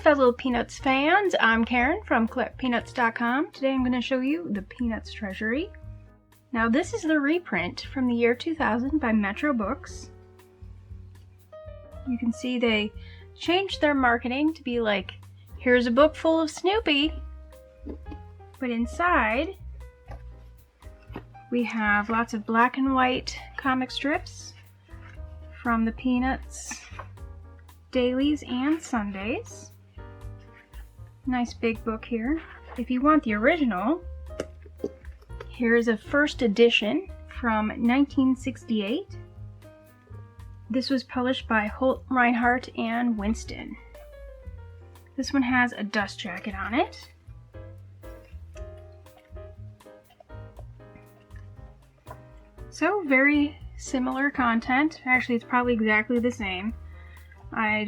Hello fellow Peanuts fans, I'm Karen from CollectPeanuts.com. Today I'm going to show you the Peanuts Treasury. Now this is the reprint from the year 2000 by Metro Books. You can see they changed their marketing to be like, here's a book full of Snoopy. But inside we have lots of black and white comic strips from the Peanuts dailies and Sundays. Nice big book here. If you want the original, here's a first edition from 1968. This was published by Holt, Rinehart, and Winston. This one has a dust jacket on it. So very similar content. Actually, it's probably exactly the same. I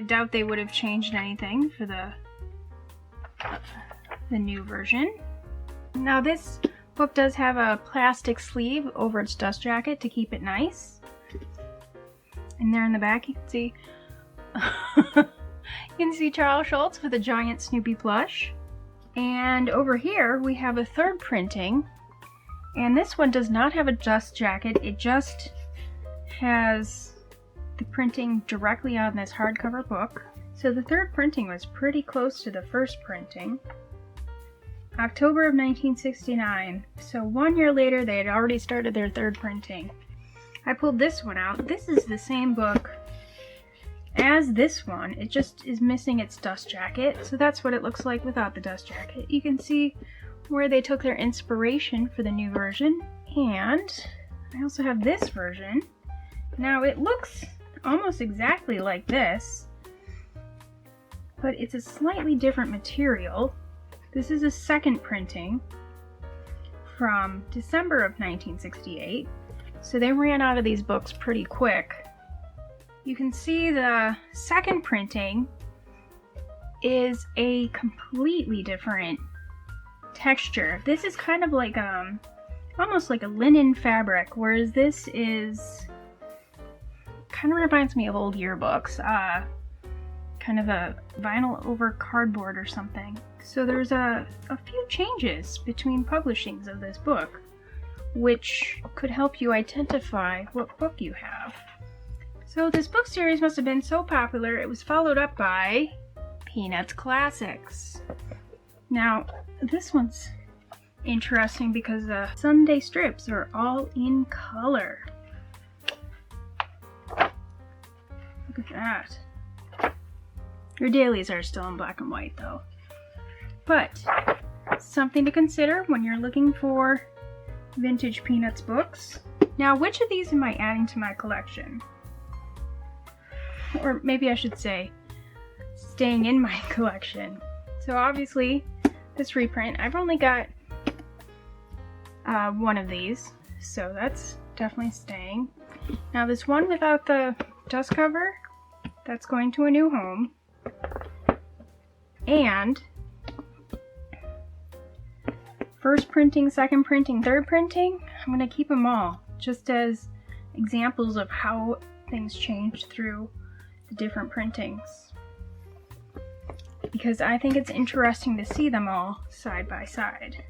doubt they would have changed anything for the new version. Now this book does have a plastic sleeve over its dust jacket to keep it nice. And there in the back you can see Charles Schulz with a giant Snoopy plush. And over here we have a third printing, and this one does not have a dust jacket. It just has the printing directly on this hardcover book. So the third printing was pretty close to the first printing. October of 1969. So 1 year later they had already started their third printing. I pulled this one out. This is the same book as this one. It just is missing its dust jacket. So that's what it looks like without the dust jacket. You can see where they took their inspiration for the new version. And I also have this version. Now it looks almost exactly like this, but it's a slightly different material. This is a second printing from December of 1968, so they ran out of these books pretty quick. You can see the second printing is a completely different texture. This is kind of like almost like a linen fabric, whereas this is kind of reminds me of old yearbooks, kind of a vinyl over cardboard or something. So there's a few changes between publishings of this book, which could help you identify what book you have. So this book series must have been so popular it was followed up by Peanuts Classics. Now this one's interesting because the Sunday strips are all in color. Look at that. Your dailies are still in black and white though. But something to consider when you're looking for vintage Peanuts books. Now, which of these am I adding to my collection? Or maybe I should say, staying in my collection. So obviously, this reprint, I've only got one of these, so that's definitely staying. Now this one without the dust cover, that's going to a new home. And first printing, second printing, third printing, I'm going to keep them all just as examples of how things changed through the different printings, because I think it's interesting to see them all side by side.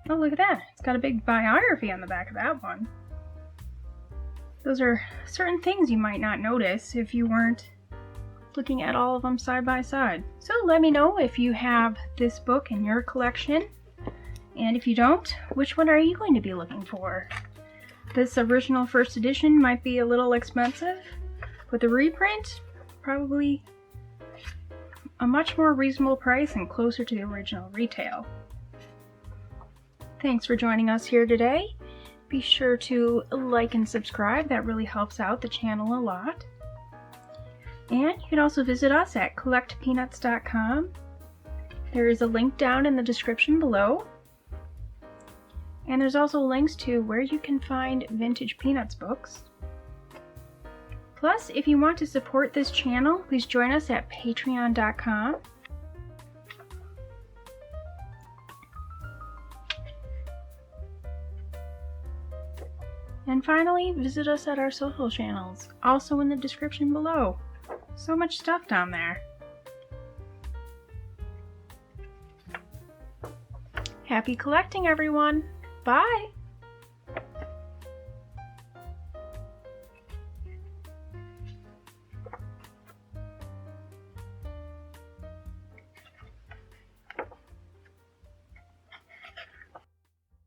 Oh, look at that. It's got a big biography on the back of that one. Those are certain things you might not notice if you weren't looking at all of them side by side. So let me know if you have this book in your collection, and if you don't, which one are you going to be looking for? This original first edition might be a little expensive, but the reprint, probably a much more reasonable price and closer to the original retail. Thanks for joining us here today. Be sure to like and subscribe. That really helps out the channel a lot. And you can also visit us at CollectPeanuts.com. There is a link down in the description below. And there's also links to where you can find vintage Peanuts books. Plus, if you want to support this channel, please join us at Patreon.com. And finally, visit us at our social channels, also in the description below. So much stuff down there. Happy collecting, everyone! Bye!